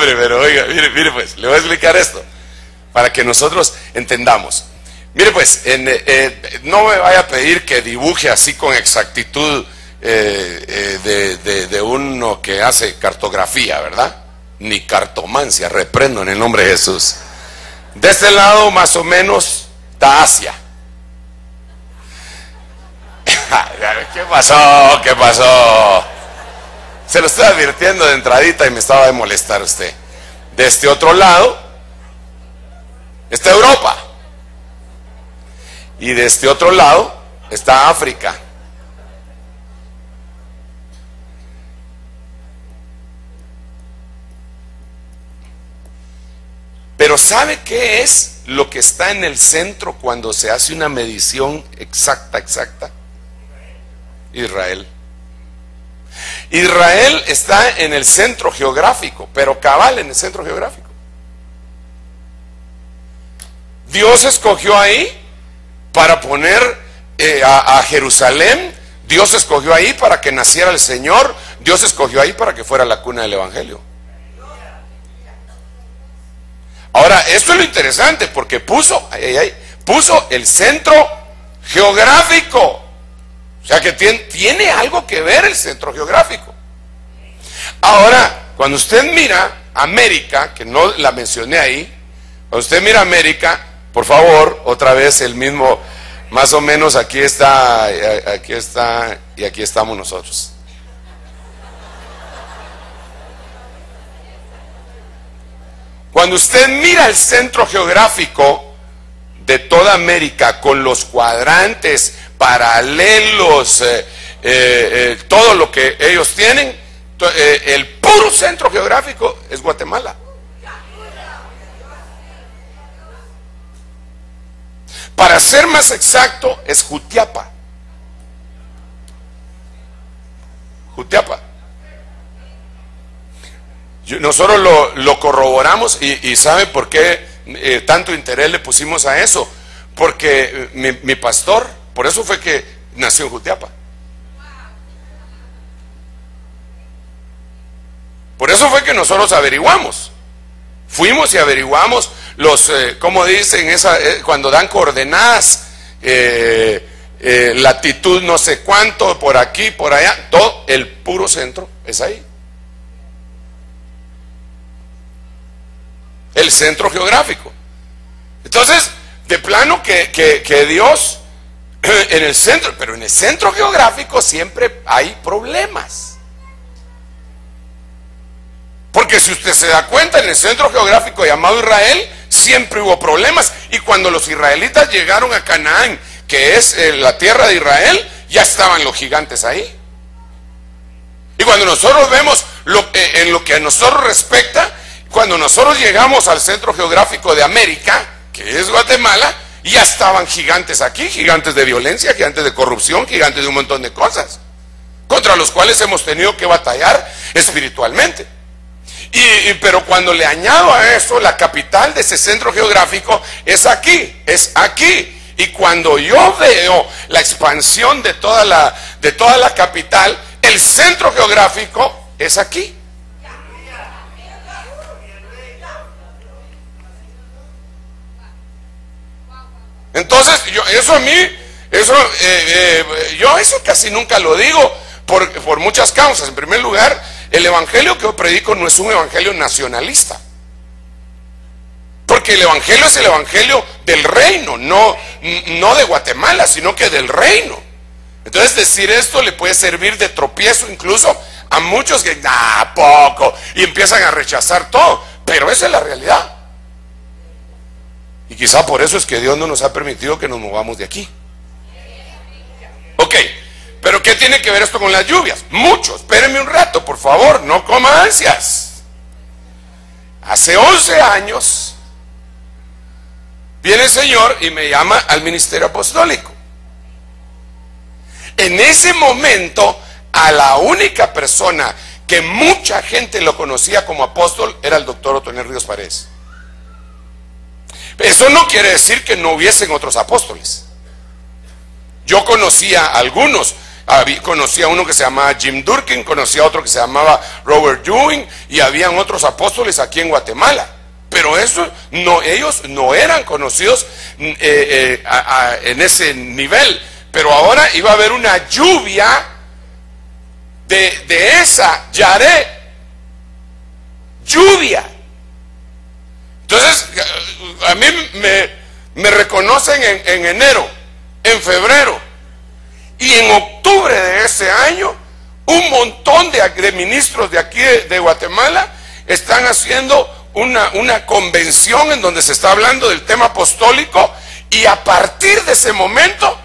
hombre, pero oiga, mire pues, le voy a explicar esto para que nosotros entendamos. Mire pues, no me vaya a pedir que dibuje así con exactitud de uno que hace cartografía, ¿verdad? Ni cartomancia, reprendo en el nombre de Jesús. De este lado más o menos está Asia. ¿Qué pasó? ¿Qué pasó? Se lo estoy advirtiendo de entradita y me estaba de molestar usted. De este otro lado está Europa. Y de este otro lado está África. Pero ¿sabe qué es lo que está en el centro cuando se hace una medición exacta? Israel. Israel está en el centro geográfico, pero cabal en el centro geográfico. Dios escogió ahí para poner a Jerusalén. Dios escogió ahí para que naciera el Señor. Dios escogió ahí para que fuera la cuna del Evangelio. Ahora, esto es lo interesante porque puso el centro geográfico. O sea que tiene algo que ver el centro geográfico. Ahora, cuando usted mira América, que no la mencioné ahí, cuando usted mira América, por favor, otra vez el mismo, más o menos aquí está y aquí estamos nosotros. Cuando usted mira el centro geográfico de toda América con los cuadrantes paralelos, todo lo que ellos tienen, el puro centro geográfico es Guatemala. Para ser más exacto, es Jutiapa. Nosotros lo corroboramos y ¿sabe por qué tanto interés le pusimos a eso? Porque mi pastor, por eso fue que nació en Jutiapa. Por eso fue que nosotros averiguamos. Fuimos y averiguamos como dicen, cuando dan coordenadas, latitud no sé cuánto, por aquí, por allá, todo el puro centro es ahí. El centro geográfico. Entonces, de plano que Dios en el centro, pero en el centro geográfico siempre hay problemas. Porque si usted se da cuenta, en el centro geográfico llamado Israel, siempre hubo problemas. Y cuando los israelitas llegaron a Canaán, que es la tierra de Israel, ya estaban los gigantes ahí. Y cuando nosotros vemos en lo que a nosotros respecta, cuando nosotros llegamos al centro geográfico de América, que es Guatemala, ya estaban gigantes aquí, gigantes de violencia, gigantes de corrupción, gigantes de un montón de cosas, contra los cuales hemos tenido que batallar espiritualmente. Pero cuando le añado a eso, la capital de ese centro geográfico es aquí. Y cuando yo veo la expansión de toda la capital, el centro geográfico es aquí. Entonces, yo eso casi nunca lo digo por muchas causas. En primer lugar, el evangelio que yo predico no es un evangelio nacionalista, porque el evangelio es el evangelio del reino, no de Guatemala, sino que del reino. Entonces, decir esto le puede servir de tropiezo incluso a muchos que, poco, y empiezan a rechazar todo, pero esa es la realidad. Y quizá por eso es que Dios no nos ha permitido que nos movamos de aquí. Ok, pero ¿qué tiene que ver esto con las lluvias? Mucho, espérenme un rato, por favor, no coma ansias. Hace 11 años viene el Señor y me llama al ministerio apostólico. En ese momento, a la única persona que mucha gente lo conocía como apóstol era el doctor Otoniel Ríos Paredes. Eso no quiere decir que no hubiesen otros apóstoles. Yo conocía a algunos Conocí a uno que se llamaba Jim Durkin, conocí a otro que se llamaba Robert Ewing, y habían otros apóstoles aquí en Guatemala. Pero eso no, ellos no eran conocidos en ese nivel. Pero ahora iba a haber una lluvia de esa Yaré, lluvia. Entonces, a mí me reconocen en enero, en febrero, y en octubre de ese año, un montón de ministros de aquí de Guatemala están haciendo una convención en donde se está hablando del tema apostólico, y a partir de ese momento,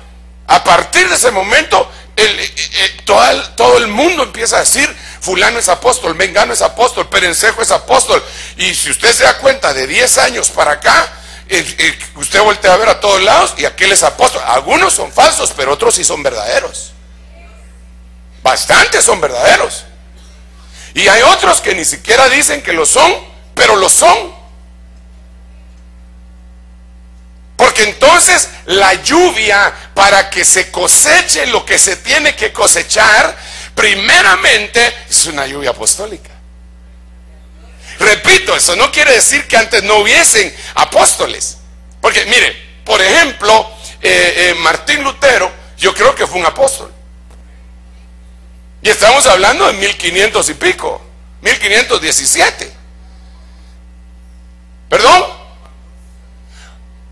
todo el mundo empieza a decir: fulano es apóstol, mengano es apóstol, perencejo es apóstol. Y si usted se da cuenta, de 10 años para acá, usted voltea a ver a todos lados y aquel es apóstol. Algunos son falsos, pero otros sí son verdaderos. Bastantes son verdaderos. Y hay otros que ni siquiera dicen que lo son, pero lo son. Porque entonces la lluvia, para que se coseche lo que se tiene que cosechar, primeramente es una lluvia apostólica. Repito, eso no quiere decir que antes no hubiesen apóstoles. Porque mire, por ejemplo, Martín Lutero, yo creo que fue un apóstol. Y estamos hablando de 1500 y pico, 1517. ¿Perdón?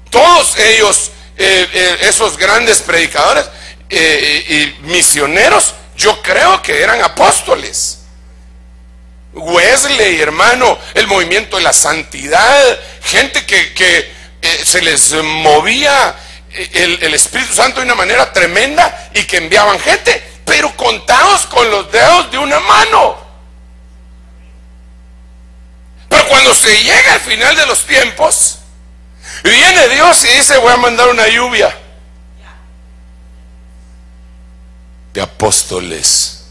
Todos ellos, esos grandes predicadores y misioneros, yo creo que eran apóstoles. Wesley, hermano, el movimiento de la santidad, gente que se les movía el Espíritu Santo de una manera tremenda y que enviaban gente, pero contados con los dedos de una mano. Pero cuando se llega al final de los tiempos, viene Dios y dice: voy a mandar una lluvia de apóstoles.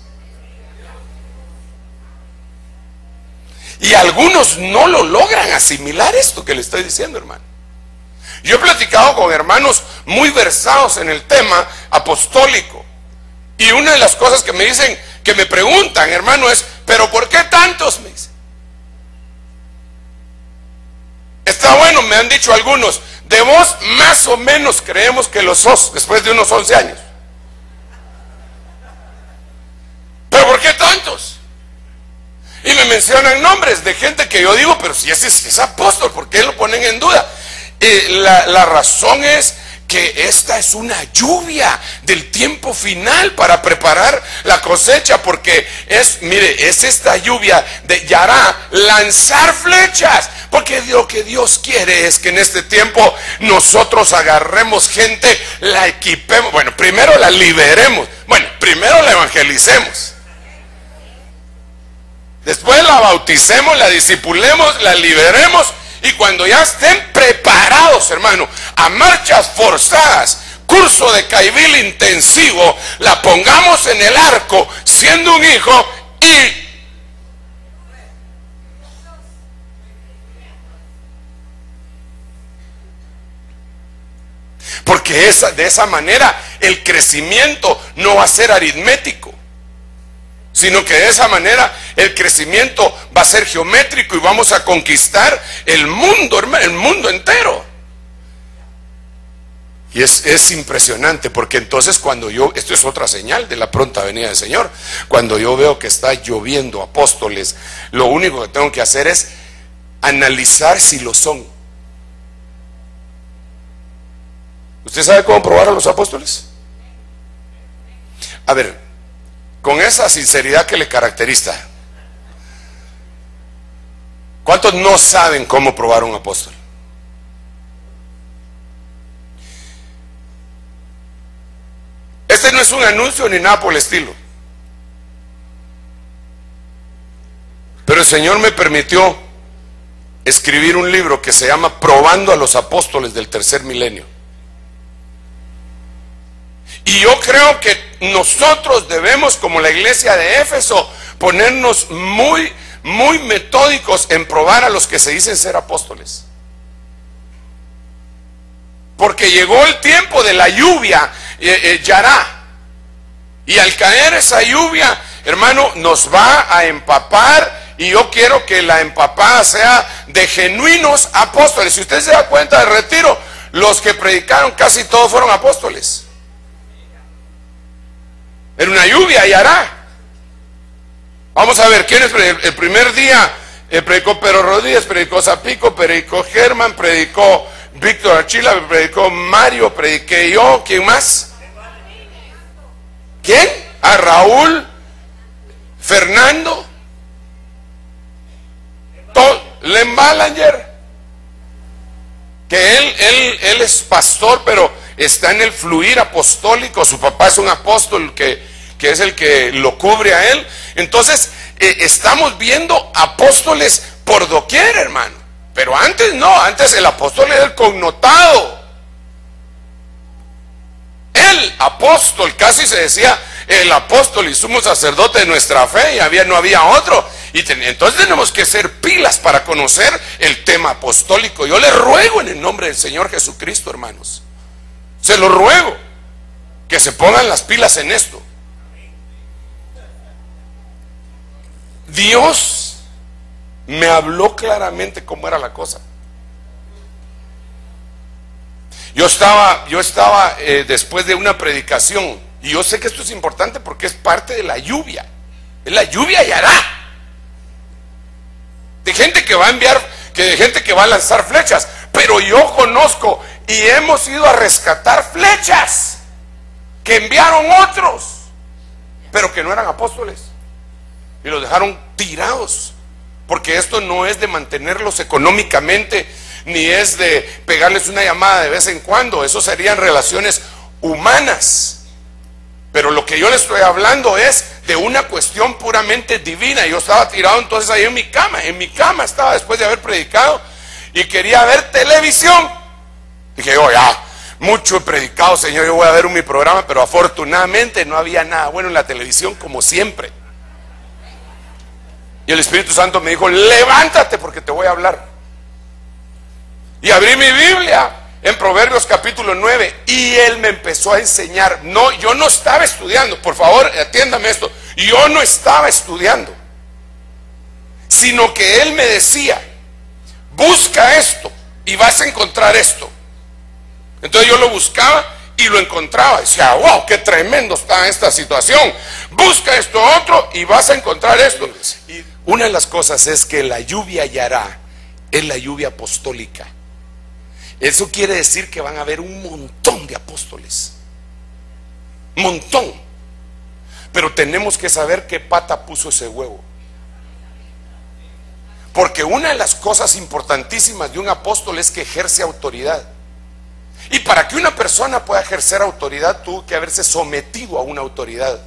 Y algunos no lo logran asimilar esto que le estoy diciendo, hermano. Yo he platicado con hermanos muy versados en el tema apostólico, y una de las cosas que me dicen, que me preguntan, hermano, es: ¿pero por qué tantos? Me dicen. Está bueno, me han dicho algunos, de vos más o menos creemos que lo sos después de unos 11 años. ¿Pero por qué tantos? Y me mencionan nombres de gente que yo digo: pero si ese es apóstol, ¿por qué lo ponen en duda? La razón es que esta es una lluvia del tiempo final para preparar la cosecha, porque es esta lluvia de Yará, lanzar flechas, porque lo que Dios quiere es que en este tiempo nosotros agarremos gente, la equipemos, bueno, primero la liberemos, bueno, primero la evangelicemos, después la bauticemos, la discipulemos, la liberemos, y cuando ya estén preparados, hermano, a marchas forzadas, curso de caibil intensivo, la pongamos en el arco siendo un hijo y porque de esa manera el crecimiento no va a ser aritmético, sino que de esa manera el crecimiento va a ser geométrico y vamos a conquistar el mundo, hermano, el mundo entero. Y es impresionante, porque entonces esto es otra señal de la pronta venida del Señor. Cuando yo veo que está lloviendo apóstoles, lo único que tengo que hacer es analizar si lo son. ¿Usted sabe cómo probar a los apóstoles? A ver, con esa sinceridad que le caracteriza, ¿cuántos no saben cómo probar a un apóstol? Este no es un anuncio ni nada por el estilo, pero el Señor me permitió escribir un libro que se llama Probando a los Apóstoles del Tercer Milenio. Y yo creo que nosotros debemos, como la iglesia de Éfeso, ponernos muy, muy metódicos en probar a los que se dicen ser apóstoles. Porque llegó el tiempo de la lluvia, Yará. Y al caer esa lluvia, hermano, nos va a empapar. Y yo quiero que la empapada sea de genuinos apóstoles. Si usted se da cuenta del retiro, los que predicaron casi todos fueron apóstoles. Era una lluvia y hará. Vamos a ver, ¿quiénes? El primer día predicó Pedro Rodríguez, predicó Zapico, predicó Germán, predicó Víctor Archila, predicó Mario, prediqué yo. ¿Quién más? ¿Quién? A Raúl, Fernando, Len Balanger, que él es pastor, pero está en el fluir apostólico. Su papá es un apóstol que es el que lo cubre a él. Entonces estamos viendo apóstoles por doquier, hermano. Pero antes no, antes el apóstol era el connotado, el apóstol, casi se decía el apóstol y sumo sacerdote de nuestra fe, y no había otro. Entonces tenemos que ser pilas para conocer el tema apostólico. Yo les ruego en el nombre del Señor Jesucristo, hermanos, se lo ruego, que se pongan las pilas en esto. Dios me habló claramente cómo era la cosa. Yo estaba después de una predicación, y yo sé que esto es importante porque es parte de la lluvia. Es la lluvia y hará. De gente que va a enviar, de gente que va a lanzar flechas. Pero yo conozco y hemos ido a rescatar flechas que enviaron otros, pero que no eran apóstoles, y los dejaron tirados. Porque esto no es de mantenerlos económicamente, ni es de pegarles una llamada de vez en cuando. Eso serían relaciones humanas. Pero lo que yo le estoy hablando es de una cuestión puramente divina. Yo estaba tirado entonces ahí en mi cama estaba después de haber predicado, y quería ver televisión. Dije yo, ya, mucho he predicado, Señor, yo voy a ver mi programa. Pero afortunadamente no había nada bueno en la televisión, como siempre. Y el Espíritu Santo me dijo, levántate porque te voy a hablar. Y abrí mi Biblia en Proverbios capítulo 9, y Él me empezó a enseñar. No, yo no estaba estudiando, por favor, atiéndame esto. Yo no estaba estudiando, sino que Él me decía, busca esto y vas a encontrar esto. Entonces yo lo buscaba y lo encontraba. Decía, wow, qué tremendo está esta situación. Busca esto otro y vas a encontrar esto. Y una de las cosas es que la lluvia yará es la lluvia apostólica. Eso quiere decir que van a haber un montón de apóstoles, montón. Pero tenemos que saber qué pata puso ese huevo. Porque una de las cosas importantísimas de un apóstol es que ejerce autoridad. Y para que una persona pueda ejercer autoridad, tuvo que haberse sometido a una autoridad.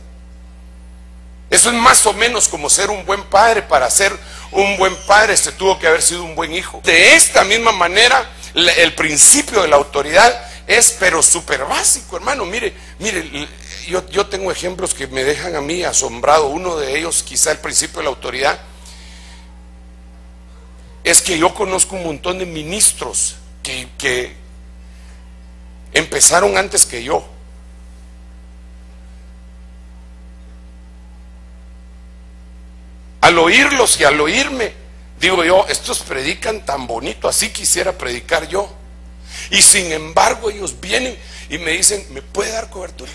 Eso es más o menos como ser un buen padre. Para ser un buen padre se tuvo que haber sido un buen hijo. De esta misma manera, el principio de la autoridad es pero súper básico, hermano. Mire, yo tengo ejemplos que me dejan a mí asombrado. Uno de ellos, quizá el principio de la autoridad, es que yo conozco un montón de ministros que empezaron antes que yo. Al oírlos y al oírme, digo yo, estos predican tan bonito, así quisiera predicar yo. Y sin embargo ellos vienen y me dicen, ¿me puede dar cobertura?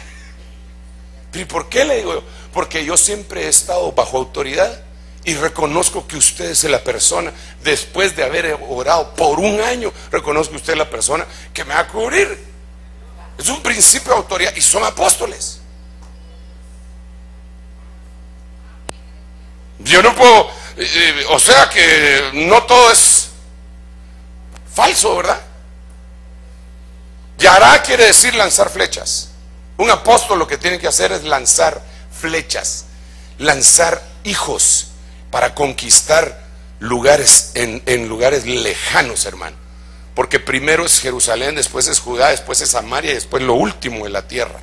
¿Y por qué? Le digo yo, porque yo siempre he estado bajo autoridad y reconozco que usted es la persona, después de haber orado por un año, reconozco que usted es la persona que me va a cubrir. Es un principio de autoridad y son apóstoles. Yo no puedo, o sea que no todo es falso, ¿verdad? Yará quiere decir lanzar flechas. Un apóstol lo que tiene que hacer es lanzar flechas, lanzar hijos para conquistar lugares en lugares lejanos, hermano. Porque primero es Jerusalén, después es Judá, después es Samaria y después lo último de la tierra.